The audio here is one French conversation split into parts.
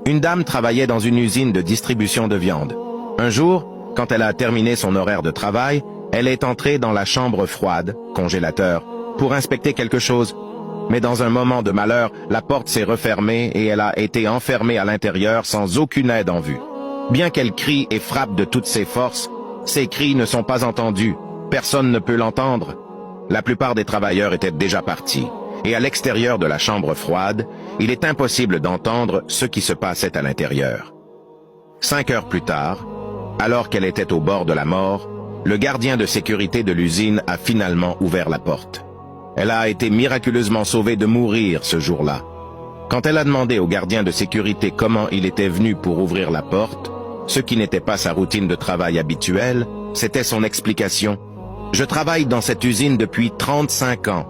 Une dame travaillait dans une usine de distribution de viande. Un jour, quand elle a terminé son horaire de travail, elle est entrée dans la chambre froide, congélateur, pour inspecter quelque chose. Mais dans un moment de malheur, la porte s'est refermée et elle a été enfermée à l'intérieur sans aucune aide en vue. Bien qu'elle crie et frappe de toutes ses forces, ses cris ne sont pas entendus. Personne ne peut l'entendre. La plupart des travailleurs étaient déjà partis. Et à l'extérieur de la chambre froide, il est impossible d'entendre ce qui se passait à l'intérieur. 5 heures plus tard, alors qu'elle était au bord de la mort, le gardien de sécurité de l'usine a finalement ouvert la porte. Elle a été miraculeusement sauvée de mourir ce jour-là. Quand elle a demandé au gardien de sécurité comment il était venu pour ouvrir la porte, ce qui n'était pas sa routine de travail habituelle, c'était son explication. « Je travaille dans cette usine depuis 35 ans.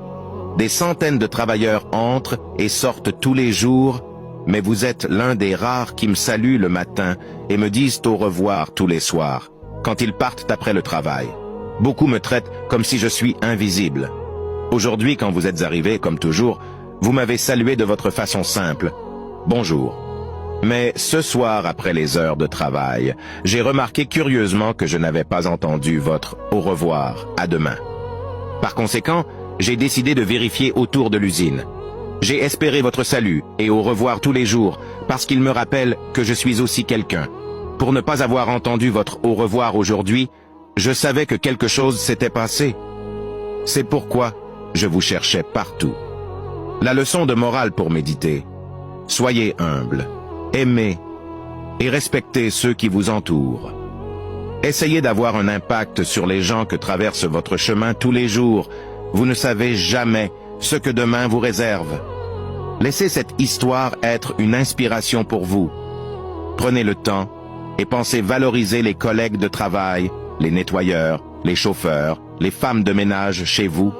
Des centaines de travailleurs entrent et sortent tous les jours, mais vous êtes l'un des rares qui me saluent le matin et me disent au revoir tous les soirs, quand ils partent après le travail. Beaucoup me traitent comme si je suis invisible. Aujourd'hui, quand vous êtes arrivé, comme toujours, vous m'avez salué de votre façon simple. Bonjour. Mais ce soir, après les heures de travail, j'ai remarqué curieusement que je n'avais pas entendu votre au revoir, à demain. Par conséquent, j'ai décidé de vérifier autour de l'usine. J'ai espéré votre salut et au revoir tous les jours parce qu'il me rappelle que je suis aussi quelqu'un. Pour ne pas avoir entendu votre au revoir aujourd'hui, je savais que quelque chose s'était passé. C'est pourquoi je vous cherchais partout. La leçon de morale pour méditer. Soyez humble, aimez et respectez ceux qui vous entourent. Essayez d'avoir un impact sur les gens que traversent votre chemin tous les jours. Vous ne savez jamais ce que demain vous réserve. Laissez cette histoire être une inspiration pour vous. Prenez le temps et pensez valoriser les collègues de travail, les nettoyeurs, les chauffeurs, les femmes de ménage chez vous,